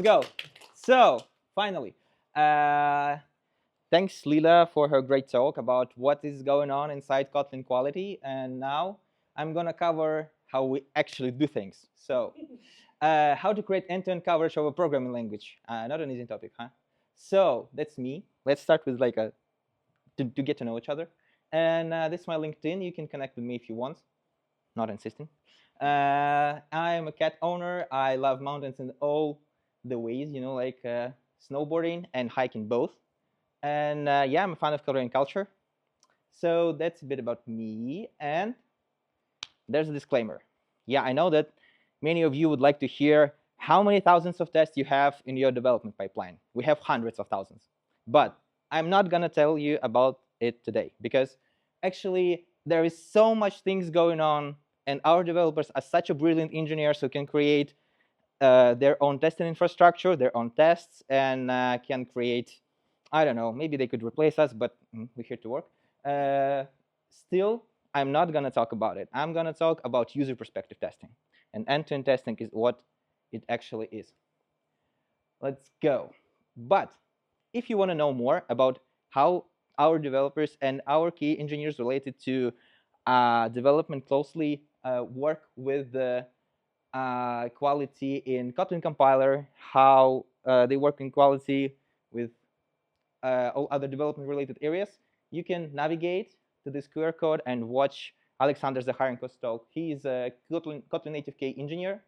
Go. So finally, uh, thanks Lila for her great talk about what is going on inside Kotlin quality, and now I'm gonna cover how we actually do things. So, how to create end-to-end coverage of a programming language? Not an easy topic, huh? So that's me. Let's start with like a to get to know each other, and this is my LinkedIn. You can connect with me if you want. Not insisting. I'm a cat owner. I love mountains in all the ways, like snowboarding and hiking both. And yeah, I'm a fan of Korean culture. So that's a bit about me. And there's a disclaimer. Yeah, I know that many of you would like to hear how many thousands of tests you have in your development pipeline. We have hundreds of thousands. But I'm not going to tell you about it today because actually there is so much things going on, and our developers are such a brilliant engineers who can create their own testing infrastructure, their own tests, and can create, I don't know, maybe they could replace us, but we're here to work. Still, I'm not going to talk about it. I'm going to talk about user perspective testing. And end-to-end testing is what it actually is. Let's go. But if you want to know more about how our developers and our key engineers related to development closely work with the quality in Kotlin compiler, how they work in quality with all other development-related areas, you can navigate to this QR code and watch Alexander Zakharenko's talk. He is a Kotlin native K engineer,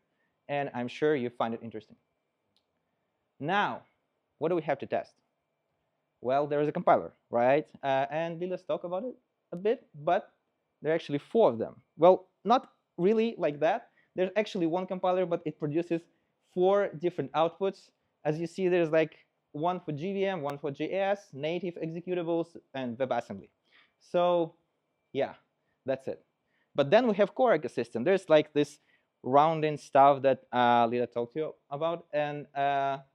and I'm sure you find it interesting. Now, what do we have to test? Well, there is a compiler, right? And let's talk about it a bit, but there are actually 4 of them. Well, not really like that. There's actually one compiler, but it produces 4 different outputs. As you see, there's like one for JVM, one for JS, native executables, and WebAssembly. So yeah, that's it. But then we have core ecosystem. There's like this rounding stuff that Lila talked to you about, and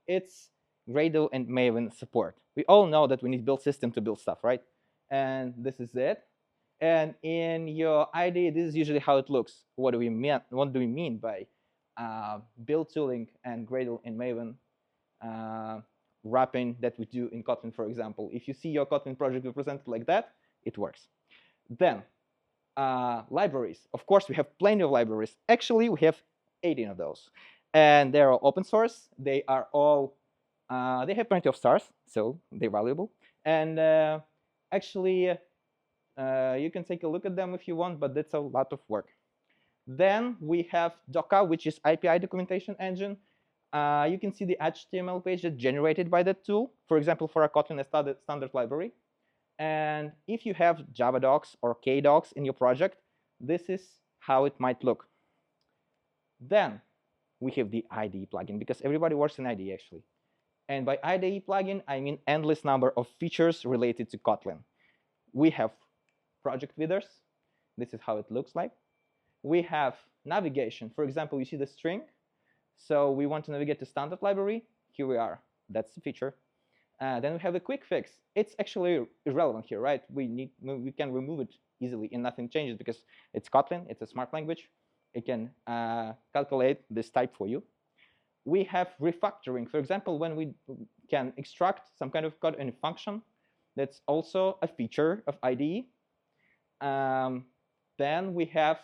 it's Gradle and Maven support. We all know that we need build system to build stuff, right? And this is it. And in your IDE, this is usually how it looks. What do we mean by build tooling and Gradle and Maven wrapping that we do in Kotlin, for example? If you see your Kotlin project represented like that, it works. Then libraries. Of course, we have plenty of libraries. Actually, we have 18 of those. And they're all open source. They are all, they have plenty of stars, so they're valuable. And actually, you can take a look at them if you want, but that's a lot of work. Then we have Docker, which is API documentation engine. You can see the HTML page that's generated by that tool, for example, for a Kotlin standard library. And if you have Java docs or KDocs in your project, this is how it might look. Then we have the IDE plugin, because everybody works in IDE, actually. And by IDE plugin, I mean endless number of features related to Kotlin. We have project widgets. This is how it looks like. We have navigation. For example, you see the string. So we want to navigate to standard library. Here we are. That's the feature. Then we have a quick fix. It's actually irrelevant here, right? We can remove it easily and nothing changes because it's Kotlin. It's a smart language. It can calculate this type for you. We have refactoring. For example, when we can extract some kind of code in a function, that's also a feature of IDE. Then we have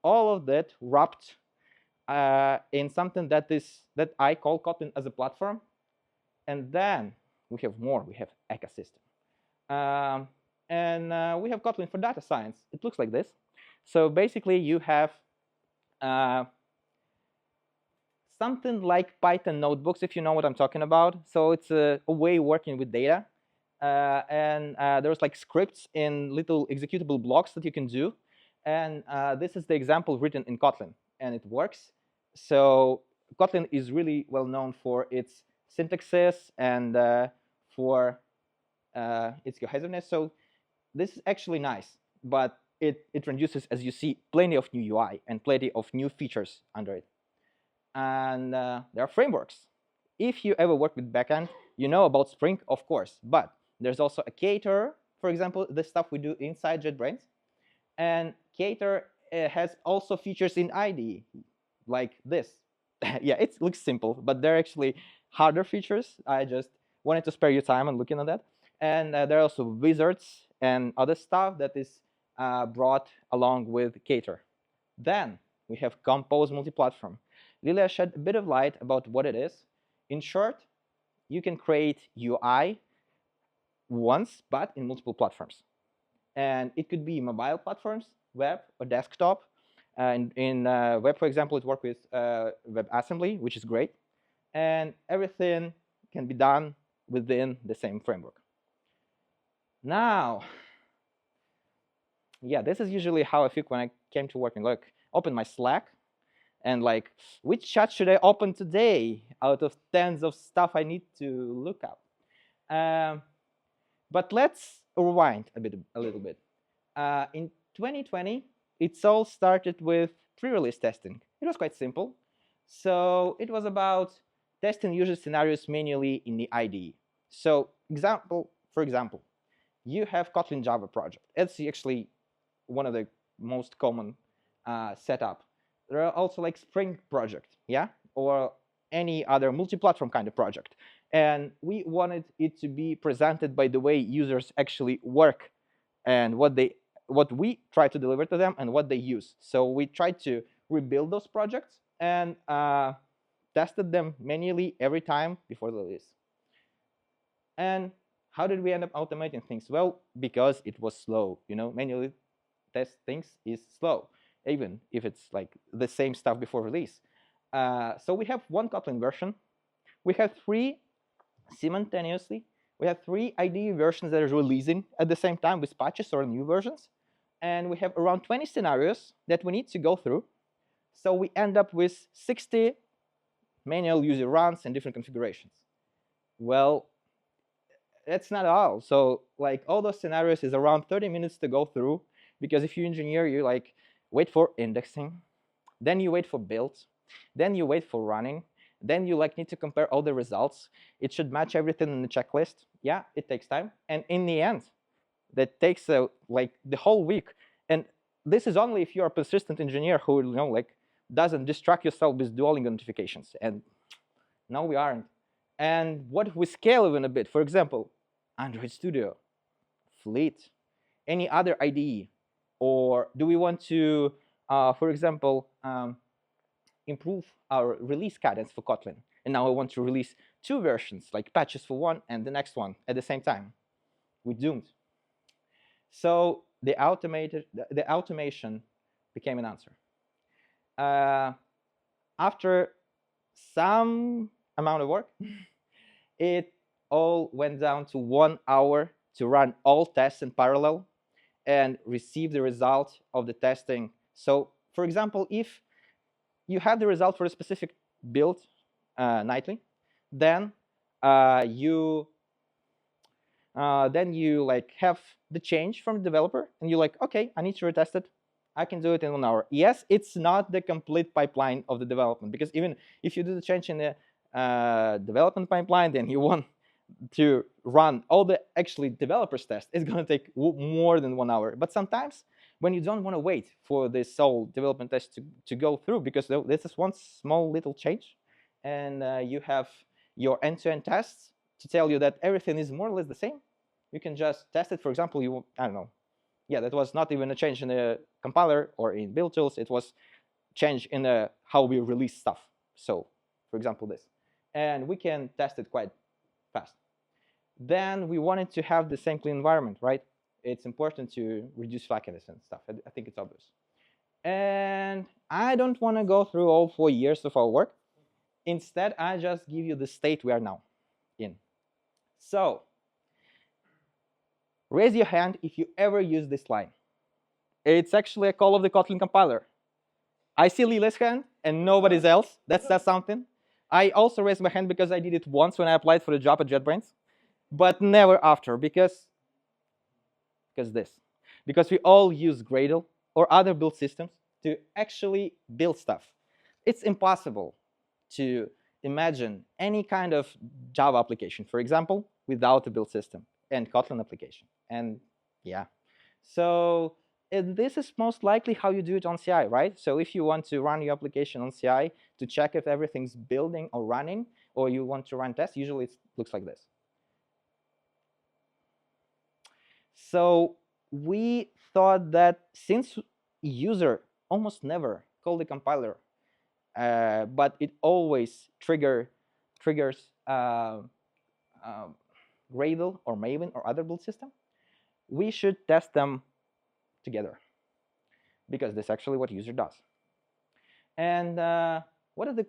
all of that wrapped in something that I call Kotlin as a platform. And then we have more. We have ecosystem. And we have Kotlin for data science. It looks like this. So basically, you have something like Python notebooks, if you know what I'm talking about. So it's a way of working with data. And there's like scripts in little executable blocks that you can do. And this is the example written in Kotlin, and it works. So Kotlin is really well known for its syntaxes and for its cohesiveness. So this is actually nice, but it introduces, as you see, plenty of new UI and plenty of new features under it. And there are frameworks. If you ever work with backend, you know about Spring, of course, but there's also a Cater, for example, the stuff we do inside JetBrains. And Cater has also features in IDE, like this. yeah, it looks simple, but they're actually harder features. I just wanted to spare you time on looking at that. And there are also wizards and other stuff that is brought along with Cater. Then we have Compose Multiplatform. Lilia shed a bit of light about what it is. In short, you can create UI once, but in multiple platforms. And it could be mobile platforms, web, or desktop. In web, for example, it works with WebAssembly, which is great. And everything can be done within the same framework. Now, yeah, this is usually how I feel when I came to work and like open my Slack and like, which chat should I open today out of tens of stuff I need to look up? But let's rewind a little bit. In 2020, it all started with pre-release testing. It was quite simple. So it was about testing user scenarios manually in the IDE. So for example, you have Kotlin Java project. It's actually one of the most common setup. There are also like Spring project, yeah, or any other multi-platform kind of project. And we wanted it to be presented by the way users actually work and what we try to deliver to them and what they use. So we tried to rebuild those projects and tested them manually every time before the release. And how did we end up automating things? Well, because it was slow. Manually test things is slow, even if it's like the same stuff before release. So we have one Kotlin version. We have three simultaneously. We have three IDE versions that are releasing at the same time with patches or new versions. And we have around 20 scenarios that we need to go through. So we end up with 60 manual user runs and different configurations. Well, that's not all. So like all those scenarios is around 30 minutes to go through, because if you engineer, you like wait for indexing, then you wait for build, then you wait for running, then you like need to compare all the results. It should match everything in the checklist. Yeah, it takes time. And in the end, that takes like the whole week. And this is only if you're a persistent engineer who like doesn't distract yourself with Duolingo notifications. And no, we aren't. And what if we scale even a bit? For example, Android Studio, Fleet, any other IDE? Or do we want to, for example, improve our release cadence for Kotlin? And now I want to release two versions, like patches for one and the next one at the same time. We're doomed. So the automation became an answer. After some amount of work, it all went down to 1 hour to run all tests in parallel and receive the result of the testing. So for example, if you have the result for a specific build nightly, then you like have the change from the developer, and you're like, okay, I need to retest it. I can do it in 1 hour. Yes, it's not the complete pipeline of the development, because even if you do the change in the development pipeline, then you want to run all the actually developers test, it's going to take more than 1 hour. But sometimes when you don't want to wait for this whole development test to go through, because this is one small little change, and you have your end-to-end tests to tell you that everything is more or less the same, you can just test it. For example, I don't know. Yeah, that was not even a change in the compiler or in build tools. It was change in how we release stuff. So, for example, this. And we can test it quite fast. Then we wanted to have the same clean environment, right? It's important to reduce flakiness and stuff. I think it's obvious. And I don't want to go through all 4 years of our work. Instead, I just give you the state we are now in. So raise your hand if you ever use this line. It's actually a call of the Kotlin compiler. I see Lila's hand and nobody's else. That says something. I also raised my hand because I did it once when I applied for the job at JetBrains, but never after, because we all use Gradle or other build systems to actually build stuff. It's impossible to imagine any kind of Java application, for example, without a build system and Kotlin application. And yeah, so And this is most likely how you do it on CI, right? So if you want to run your application on CI to check if everything's building or running, or you want to run tests, usually it looks like this. So we thought that since user almost never call the compiler, but it always triggers Gradle or Maven or other build system, we should test them together, because that's actually what user does. And what are the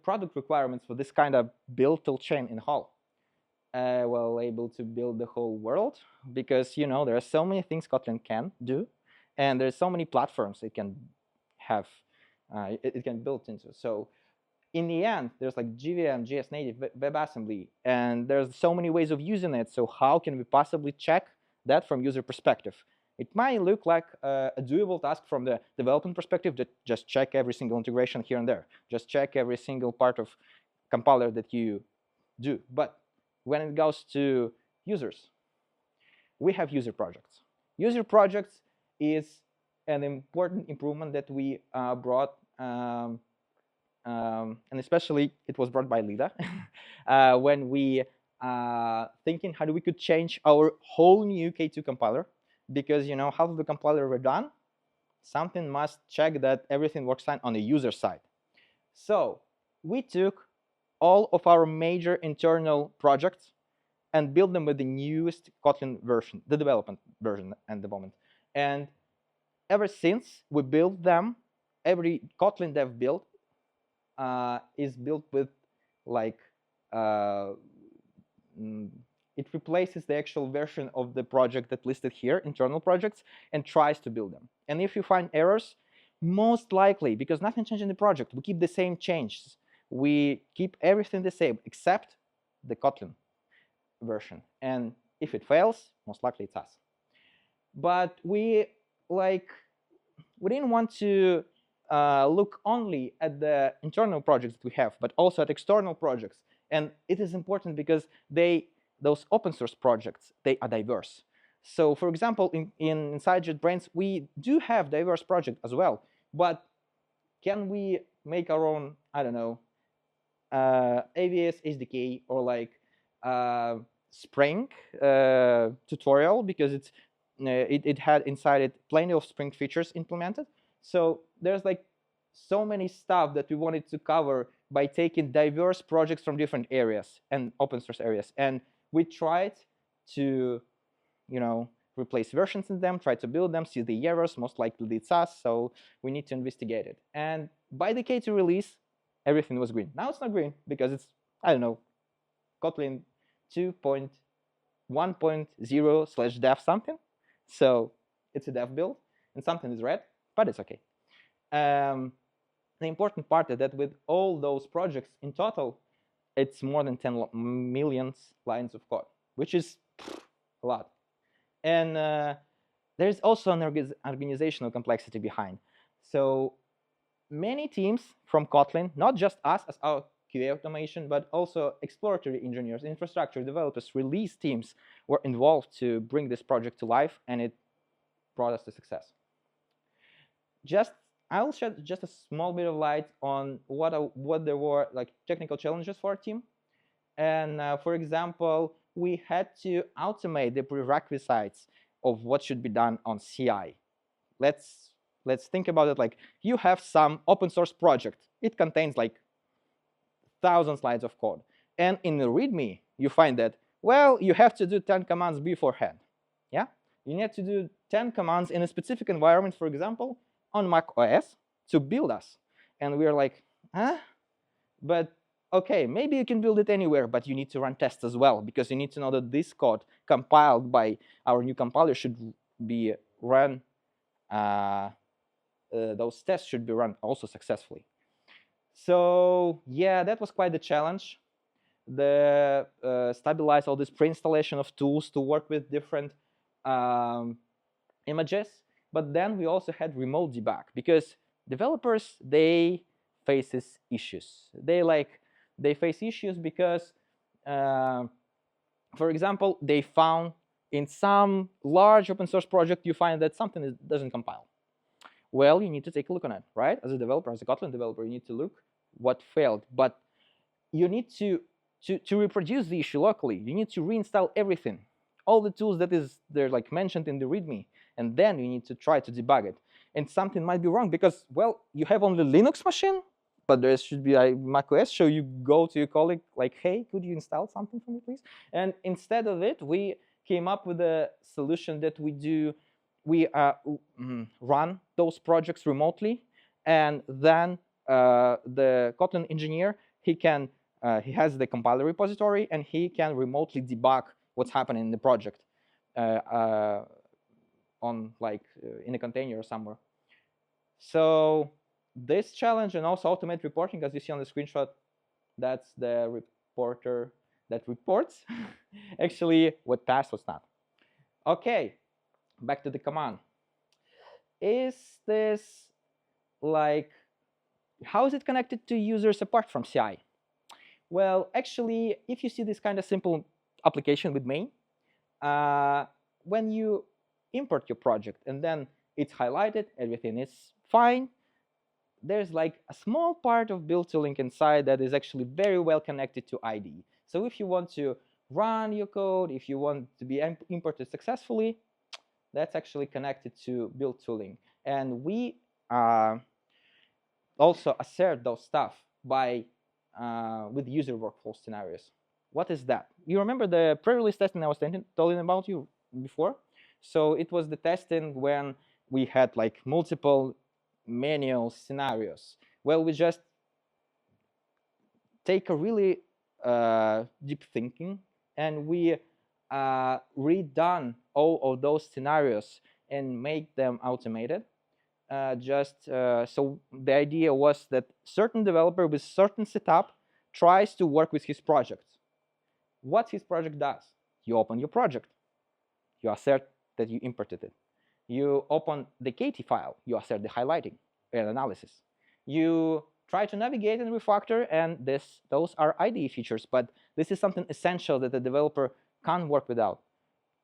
product requirements for this kind of build tool chain in Hall? Well, able to build the whole world, because there are so many things Kotlin can do, and there's so many platforms it can have, it can build into. So in the end, there's like JVM, JS native, WebAssembly, and there's so many ways of using it. So how can we possibly check that from user perspective? It might look like a doable task from the development perspective, that just check every single integration here and there, just check every single part of compiler that you do. But when it goes to users, we have user projects. User projects is an important improvement that we brought, and especially it was brought by Lida when we thinking how we could change our whole new K2 compiler, because half of the compiler were done, something must check that everything works fine on the user side. So we took all of our major internal projects and build them with the newest Kotlin version, the development version at the moment. And ever since we built them, every Kotlin dev build is built with like it replaces the actual version of the project that listed here, internal projects, and tries to build them. And if you find errors, most likely, because nothing changed in the project, we keep the same changes. We keep everything the same except the Kotlin version. And if it fails, most likely it's us. But we didn't want to look only at the internal projects that we have, but also at external projects. And it is important because those open source projects, they are diverse. So for example, inside JetBrains, we do have diverse projects as well. But can we make our own, I don't know, AWS SDK or like Spring tutorial, because it had inside it plenty of Spring features implemented. So there's like so many stuff that we wanted to cover by taking diverse projects from different areas and open source areas. And we tried to, replace versions in them, try to build them, see the errors, most likely it's us, so we need to investigate it. And by the K2 release, everything was green. Now it's not green because it's, I don't know, Kotlin 2.1.0/dev something. So it's a dev build, and something is red, but it's okay. The important part is that with all those projects in total, it's more than 10 million lines of code, which is a lot. And there's also an organizational complexity behind. So many teams from Kotlin, not just us as our QA automation, but also exploratory engineers, infrastructure developers, release teams were involved to bring this project to life, and it brought us to success. I'll shed just a small bit of light on what there were like technical challenges for our team. And for example, we had to automate the prerequisites of what should be done on CI. Let's think about it like you have some open source project. It contains like 1,000 lines of code. And in the README, you find that, well, you have to do 10 commands beforehand. Yeah? You need to do 10 commands in a specific environment, for example, on Mac OS to build us. And we're like, huh? But okay, maybe you can build it anywhere, but you need to run tests as well, because you need to know that this code compiled by our new compiler should be run, those tests should be run also successfully. So yeah, that was quite the challenge. Stabilize all this pre-installation of tools to work with different images. But then we also had remote debug, because developers, they faces issues. They face issues because, for example, they found in some large open source project, you find that something doesn't compile. Well, you need to take a look on it, right? As a developer, as a Kotlin developer, you need to look what failed. But you need to reproduce the issue locally. You need to reinstall everything, all the tools that they're like mentioned in the README, and then you need to try to debug it. And something might be wrong because, well, you have only Linux machine, but there should be a macOS. So you go to your colleague like, hey, could you install something for me, please? And instead of it, we came up with a solution that we run those projects remotely, and then the Kotlin engineer, he has the compiler repository, and he can remotely debug what's happening in the project on in a container or somewhere. So this challenge, and also automate reporting, as you see on the screenshot, that's the reporter that reports actually what passed, what's not. Okay, back to the command. Is this how is it connected to users apart from CI? Well, actually, if you see this kind of simple application with main, when you import your project and then it's highlighted, everything is fine, there's a small part of build tooling inside that is actually very well connected to IDE. So if you want to run your code, if you want to be imported successfully, that's actually connected to build tooling. And we also assert those stuff by with user workflow scenarios. What is that? You remember the pre-release testing I was telling about you before? So it was the testing when we had multiple manual scenarios. Well, we just take a really deep thinking, and we redone all of those scenarios and make them automated. So the idea was that certain developer with certain setup tries to work with his project. What his project does? You open your project, you assert that you imported it. You open the KT file, you assert the highlighting and analysis. You try to navigate and refactor, and those are IDE features, but this is something essential that the developer can't work without.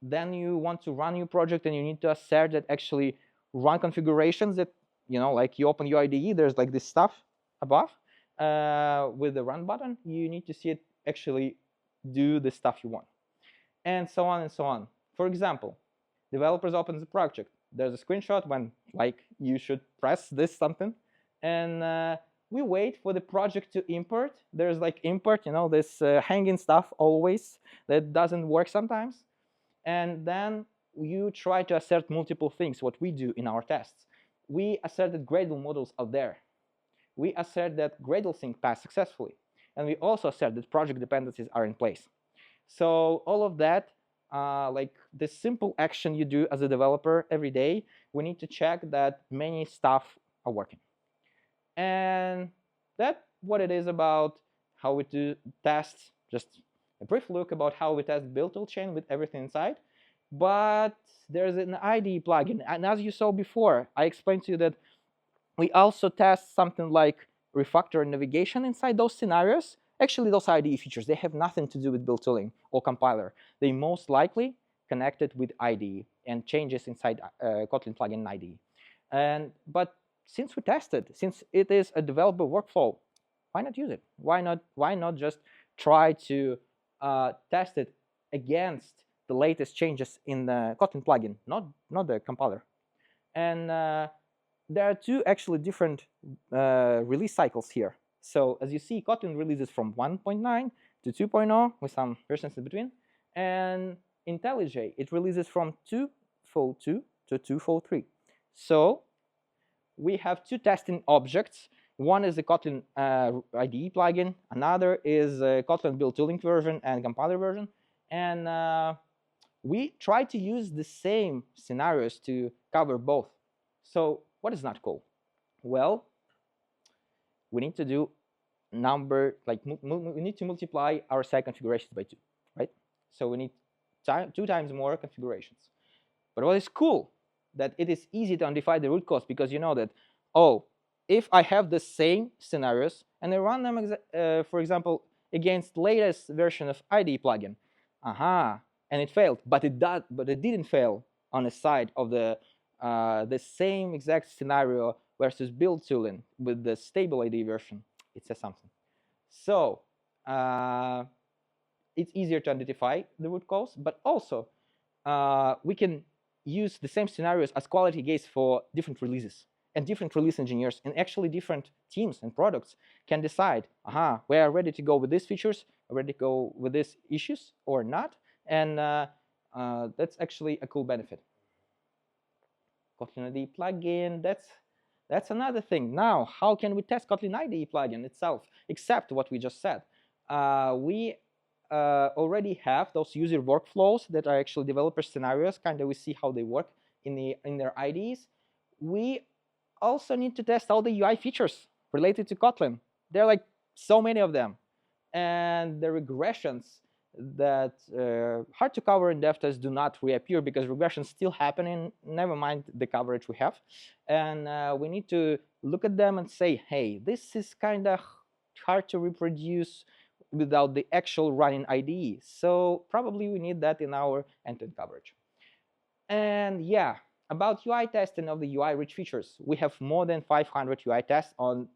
Then you want to run your project, and you need to assert that actually run configurations that, you open your IDE, there's this stuff above with the run button. You need to see it actually do the stuff you want, and so on and so on. For example, developers open the project. There's a screenshot when you should press this something, and we wait for the project to import. There's import, this hanging stuff always that doesn't work sometimes. And then you try to assert multiple things, what we do in our tests. We assert that Gradle models are there. We assert that Gradle sync passed successfully. And we also assert that project dependencies are in place. So all of that, this simple action you do as a developer every day, we need to check that many stuff are working. And that's what it is about how we do tests. Just a brief look about how we test build toolchain with everything inside. But there's an IDE plugin. And as you saw before, I explained to you that we also test something like refactor and navigation inside those scenarios. Actually, those IDE features, they have nothing to do with build tooling or compiler. They most likely connected with IDE and changes inside Kotlin plugin in IDE. But since we tested, since it is a developer workflow, why not use it? Why not just try to test it against the latest changes in the Kotlin plugin, not the compiler? And there are two actually different release cycles here. So as you see, Kotlin releases from 1.9 to 2.0 with some versions in between. And IntelliJ, it releases from 2.4.2 to 2.4.3. So we have two testing objects. One is the Kotlin IDE plugin. Another is Kotlin build tooling version and compiler version. And we try to use the same scenarios to cover both. So what is not cool? Well, we need to do we need to multiply our site configurations by 2, right? So we need 2 times more configurations. But what is cool, that it is easy to identify the root cause, because you know that, oh, if I have the same scenarios and I run them, for example, against latest version of IDE plugin, and it failed. But it didn't fail on the side of the same exact scenario versus build tooling with the stable IDE version. It says something. So it's easier to identify the root cause, but also we can use the same scenarios as quality gates for different releases. And different release engineers and actually different teams and products can decide, we are ready to go with these features, ready to go with these issues or not. And that's actually a cool benefit. Kotlin IDE plugin, that's another thing. Now, how can we test Kotlin IDE plugin itself, except what we just said? We already have those user workflows that are actually developer scenarios. Kind of we see how they work in their IDEs. We also need to test all the UI features related to Kotlin. There are like so many of them, and the regressions that hard to cover in dev tests do not reappear because regressions still happening, never mind the coverage we have. And we need to look at them and say, hey, this is kind of hard to reproduce without the actual running IDE. So probably we need that in our end-to-end coverage. And yeah, about UI testing of the UI rich features, we have more than 500 UI tests on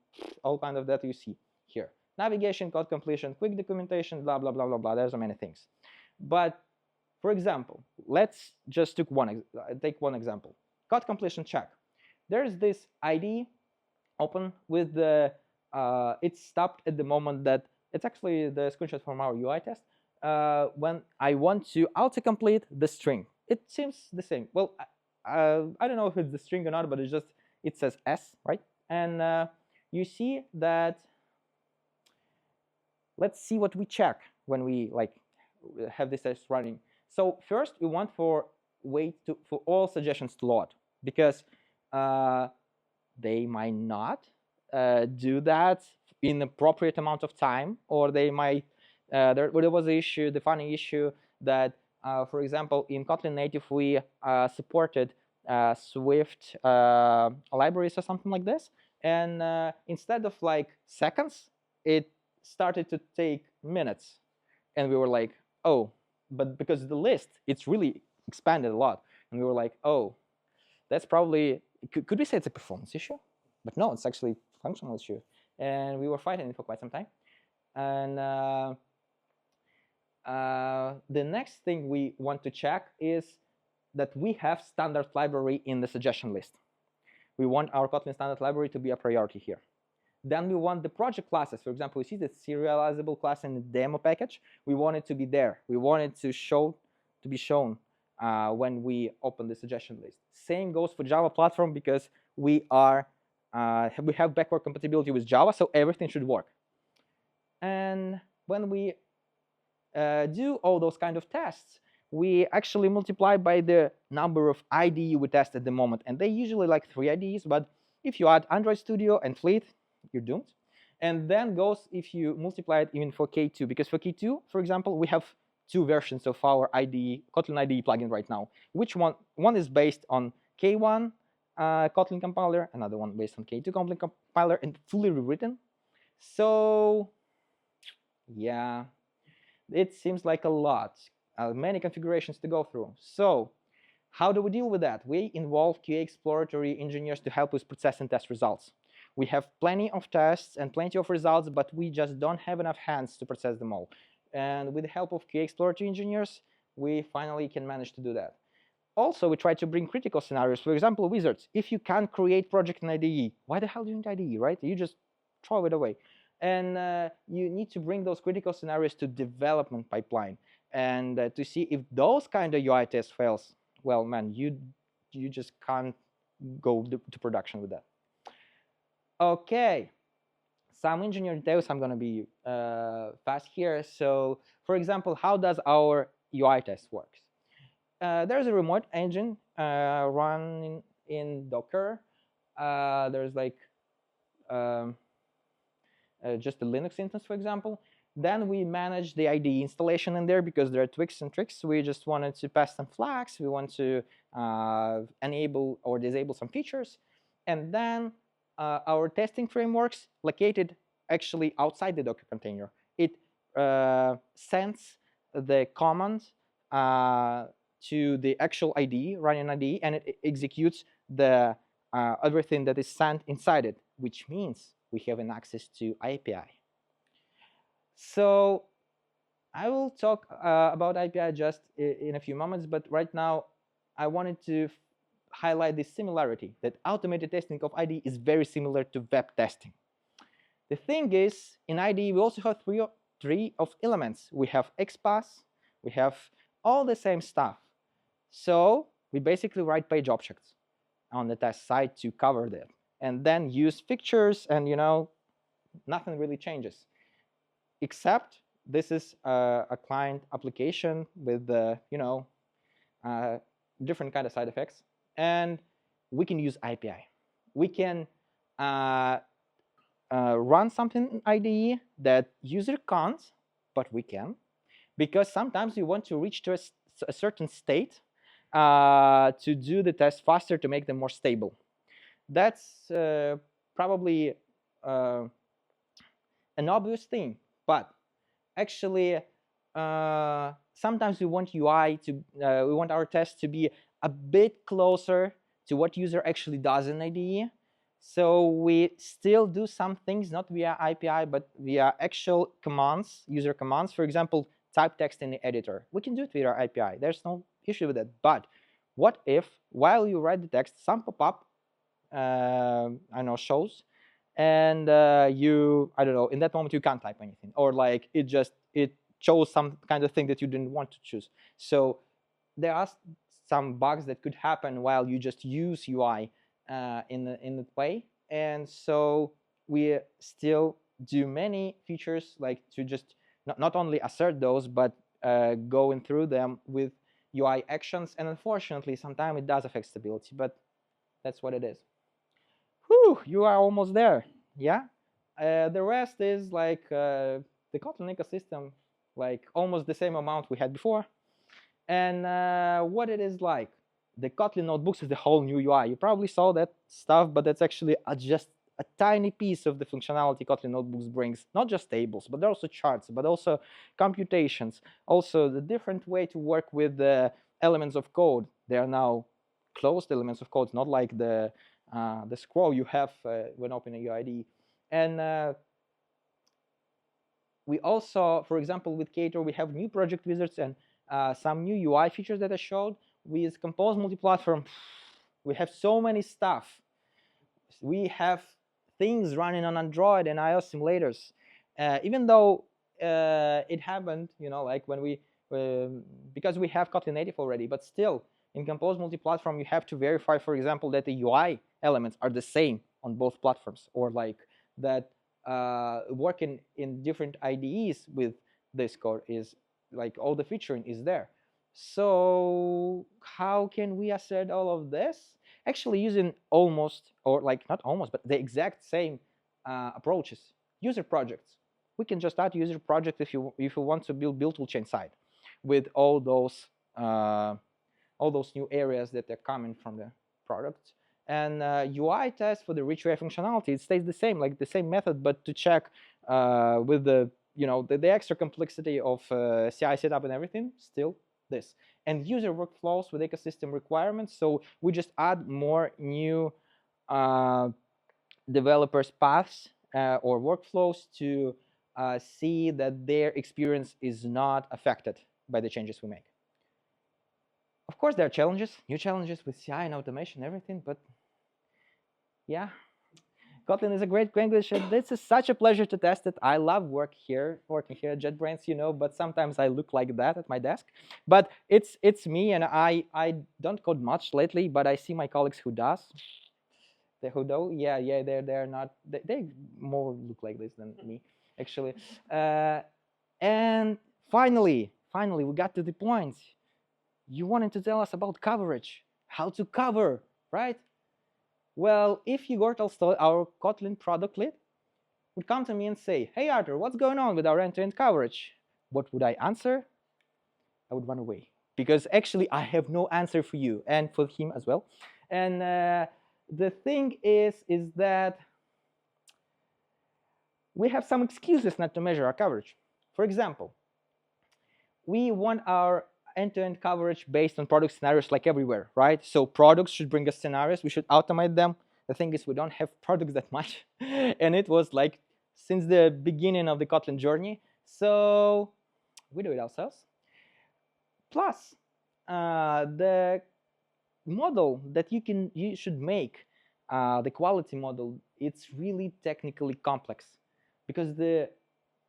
all kind of data you see here. Navigation, code completion, quick documentation, blah, blah, blah, blah, blah. There's so many things. But for example, let's just take one example. Code completion check. There's this IDE open with the, it's stopped at the moment that, it's actually the screenshot from our UI test, when I want to autocomplete the string. It seems the same. Well, I don't know if it's the string or not, but it's just, it says S, right? And you see that, let's see what we check when we like have this test running. So first we want for all suggestions to load, because they might not do that in appropriate amount of time, or they might, there was the issue, the funny issue that, for example, in Kotlin native, we supported Swift libraries or something like this. And instead of like seconds, it started to take minutes. And we were like, oh, but because the list, it's really expanded a lot. And we were like, oh, that's probably, could we say it's a performance issue? But no, it's actually a functional issue. And we were fighting it for quite some time. And the next thing we want to check is that we have standard library in the suggestion list. We want our Kotlin standard library to be a priority here. Then we want the project classes. For example, we see the serializable class in the demo package. We want it to be there. We want it to be shown when we open the suggestion list. Same goes for Java platform, because we have backward compatibility with Java, so everything should work. And when we do all those kind of tests, we actually multiply by the number of IDE we test at the moment. And they usually like 3 IDEs, but if you add Android Studio and Fleet, you're doomed. And then goes if you multiply it even for K2, because for K2, for example, we have 2 versions of our IDE, Kotlin IDE plugin right now. Which one is based on K1 Kotlin compiler, another one based on K2 Kotlin compiler, and fully rewritten. So yeah, it seems like a lot, many configurations to go through. So how do we deal with that? We involve QA exploratory engineers to help us process and test results. We have plenty of tests and plenty of results, but we just don't have enough hands to process them all. And with the help of QA exploratory engineers, we finally can manage to do that. Also, we try to bring critical scenarios. For example, wizards. If you can't create project in IDE, why the hell do you need IDE, right? You just throw it away. And you need to bring those critical scenarios to development pipeline. And to see if those kind of UI test fails, well, man, you just can't go to production with that. Okay, some engineering details. I'm going to be fast here. So, for example, how does our UI test work? There's a remote engine run in Docker. There's like just a Linux instance, for example. Then we manage the IDE installation in there, because there are tweaks and tricks. We just wanted to pass some flags. We want to enable or disable some features. And then our testing frameworks located actually outside the Docker container. It sends the command to the actual IDE, running IDE, and it executes the everything that is sent inside it, which means we have an access to API. So I will talk about API just in a few moments, but right now I wanted to highlight this similarity, that automated testing of IDE is very similar to web testing. The thing is, in IDE we also have three of elements. We have XPath, we have all the same stuff. So we basically write page objects on the test side to cover that, and then use fixtures, and nothing really changes, except this is a client application with different kind of side effects, and we can use API. We can run something in IDE that user can't, but we can, because sometimes we want to reach to a certain state to do the test faster, to make them more stable. That's probably an obvious thing, but actually sometimes we want UI to we want our test to be a bit closer to what user actually does in IDE. So we still do some things not via API, but via actual commands, user commands. For example, type text in the editor. We can do it via API. There's no issue with that. But what if, while you write the text, some pop-up I know shows, and you, I don't know, in that moment you can't type anything, or like it chose some kind of thing that you didn't want to choose. So there are some bugs that could happen while you just use UI in that way, and so we still do many features, like to just not only assert those, but going through them with UI actions. And unfortunately, sometimes it does affect stability, but that's what it is. Whew, you are almost there. Yeah. The rest is like the Kotlin ecosystem, like almost the same amount we had before. And what it is like, the Kotlin notebooks is the whole new UI. You probably saw that stuff, but that's actually just a tiny piece of the functionality Kotlin notebooks brings. Not just tables, but also charts, but also computations. Also the different way to work with the elements of code. They are now closed elements of code, not like the scroll you have when opening your IDE. And we also, for example, with Ktor, we have new project wizards and some new UI features that I showed. With Compose multi-platform, we have so many stuff. We have things running on Android and iOS simulators. Even though it happened, like when we, because we have Kotlin native already, but still, in Compose multi-platform, you have to verify, for example, that the UI elements are the same on both platforms, or like that working in different IDEs with this code is like all the featuring is there. So how can we assert all of this? Actually using almost, or like not almost, but the exact same approaches. User projects. We can just add user project if you want to build toolchain side with all those new areas that are coming from the product. And UI test for the rich UI functionality, it stays the same, like the same method, but to check with the the extra complexity of CI setup and everything, still this. And user workflows with ecosystem requirements. So we just add more new developers paths or workflows to see that their experience is not affected by the changes we make. Of course, there are challenges, new challenges with CI and automation, everything, but yeah, Kotlin is a great language, and it's such a pleasure to test it. I love working here at JetBrains, but sometimes I look like that at my desk. But it's me, and I don't code much lately, but I see my colleagues who does. Who do, yeah, they're not, they more look like this than me, actually. And finally, we got to the point. You wanted to tell us about coverage, how to cover, right? Well, if Igor Tolstoy, our Kotlin product lead, would come to me and say, "Hey Artur, what's going on with our end-to-end coverage?" What would I answer? I would run away, because actually I have no answer for you and for him as well. And the thing is that we have some excuses not to measure our coverage. For example, we want our end-to-end coverage based on product scenarios like everywhere, right? So products should bring us scenarios. We should automate them. The thing is, we don't have products that much. And it was like since the beginning of the Kotlin journey. So we do it ourselves. Plus, the model that you should make, the quality model, it's really technically complex because the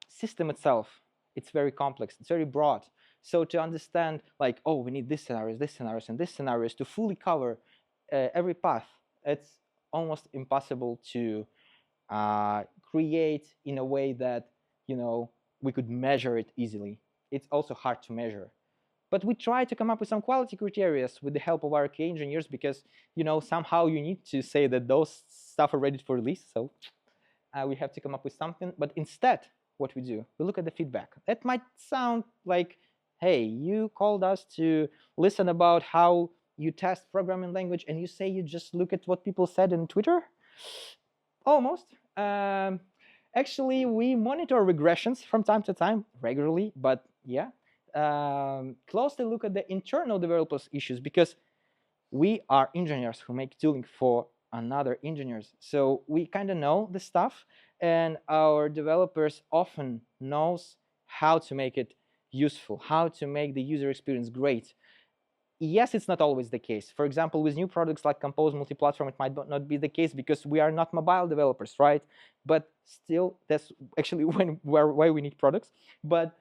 system itself, it's very complex, it's very broad. So to understand like, oh, we need this scenarios, and this scenarios to fully cover every path, it's almost impossible to create in a way that, you know, we could measure it easily. It's also hard to measure. But we try to come up with some quality criteria with the help of our QA engineers because, you know, somehow you need to say that those stuff are ready for release. So we have to come up with something. But instead, what we do, we look at the feedback. That might sound like, hey, you called us to listen about how you test programming language and you say you just look at what people said in Twitter? Almost. Actually, we monitor regressions from time to time, regularly, but yeah. Closely look at the internal developers' issues because we are engineers who make tooling for another engineers. So we kind of know the stuff, and our developers often knows how to make it useful, how to make the user experience great. Yes, it's not always the case. For example, with new products like Compose multi-platform, it might not be the case because we are not mobile developers, right? But still, that's actually why we need products. But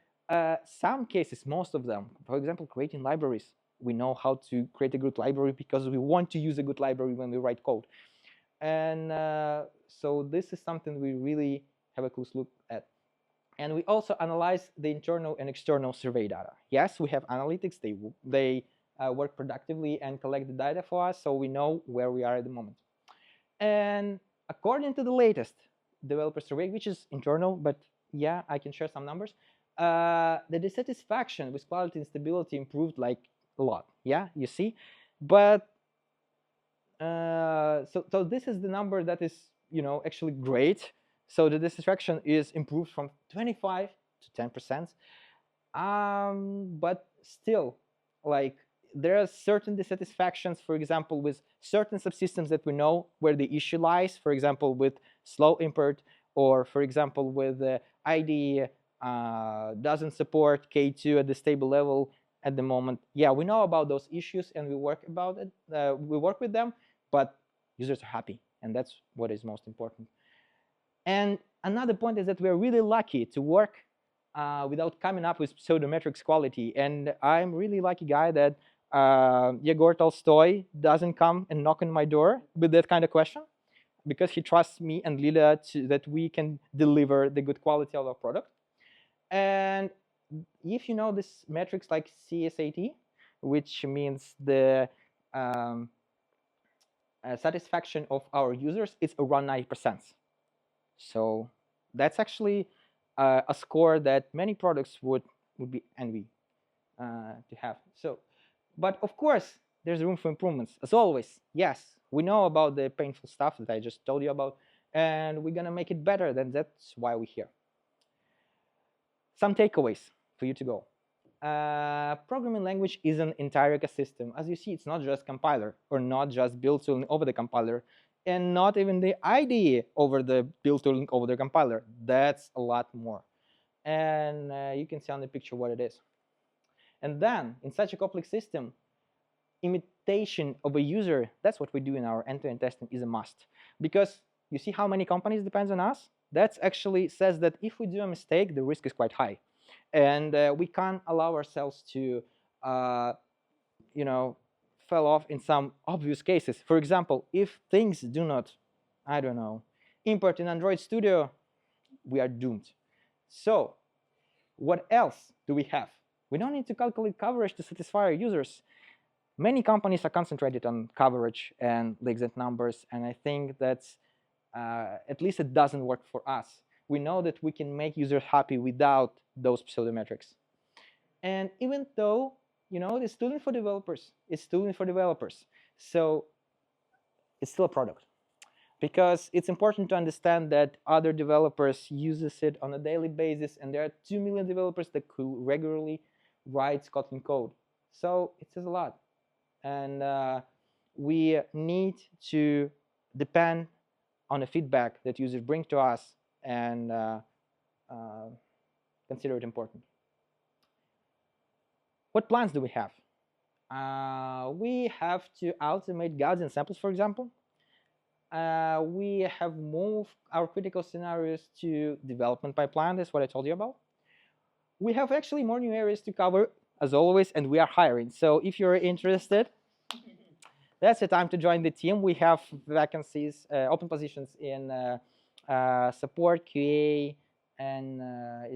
some cases, most of them, for example, creating libraries, we know how to create a good library because we want to use a good library when we write code. And so this is something we really have a close look at. And we also analyze the internal and external survey data. Yes, we have analytics. They work productively and collect the data for us, so we know where we are at the moment. And according to the latest developer survey, which is internal, but yeah, I can share some numbers, the dissatisfaction with quality and stability improved like a lot. Yeah, you see, but so this is the number that is, you know, actually great. So the dissatisfaction is improved from 25 to 10%. But still, like, there are certain dissatisfactions, for example, with certain subsystems that we know where the issue lies, for example, with slow import, or for example, with the IDE doesn't support K2 at the stable level at the moment. Yeah, we know about those issues and we work about it. We work with them, but users are happy, and that's what is most important. And another point is that we're really lucky to work without coming up with pseudometrics quality. And I'm really lucky guy that Yegor Tolstoy doesn't come and knock on my door with that kind of question, because he trusts me and Lila that we can deliver the good quality of our product. And if you know this metrics like CSAT, which means the satisfaction of our users, is around 90%. So that's actually a score that many products would be envy to have. So, but of course, there's room for improvements, as always. Yes, we know about the painful stuff that I just told you about, and we're gonna make it better. Then that's why we're here. Some takeaways for you to go. Programming language is an entire ecosystem. As you see, it's not just compiler, or not just build tooling over the compiler, and not even the IDE over the build tooling over the compiler. That's a lot more. And you can see on the picture what it is. And then, in such a complex system, imitation of a user, that's what we do in our end-to-end testing, is a must. Because you see how many companies depends on us? That actually says that if we do a mistake, the risk is quite high. And we can't allow ourselves to, you know, fall off in some obvious cases. For example, if things do not, I don't know, import in Android Studio, we are doomed. So what else do we have? We don't need to calculate coverage to satisfy our users. Many companies are concentrated on coverage and the exact numbers, and I think that's, at least it doesn't work for us. We know that we can make users happy without those pseudometrics. And even though, you know, it's tooling for developers, it's tooling for developers, so it's still a product. Because it's important to understand that other developers uses it on a daily basis, and there are 2 million developers that regularly write Kotlin code. So it says a lot. And we need to depend on the feedback that users bring to us and consider it important. What plans do we have? We have to automate Gaussian samples, for example. We have moved our critical scenarios to development pipeline. That's what I told you about. We have actually more new areas to cover, as always, and we are hiring. So if you're interested, that's the time to join the team. We have vacancies, open positions in support, QA, and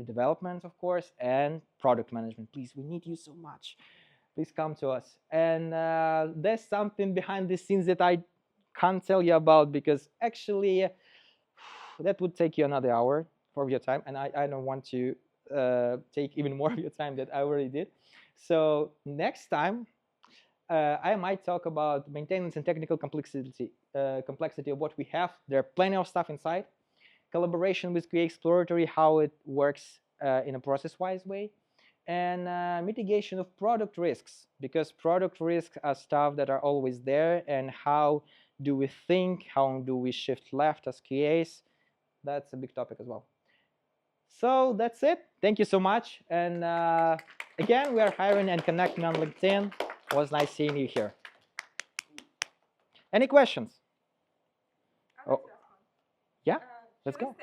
development, of course, and product management. Please, we need you so much. Please come to us. And there's something behind the scenes that I can't tell you about, because actually that would take you another hour of your time, and I don't want to take even more of your time that I already did. So next time, I might talk about maintenance and technical complexity of what we have. There are plenty of stuff inside. Collaboration with QA exploratory, how it works in a process-wise way. And mitigation of product risks, because product risks are stuff that are always there. And how do we think? How do we shift left as QAs? That's a big topic as well. So that's it. Thank you so much. And again, we are hiring and connecting on LinkedIn. It was nice seeing you here. Any questions? Oh. Yeah, let's go.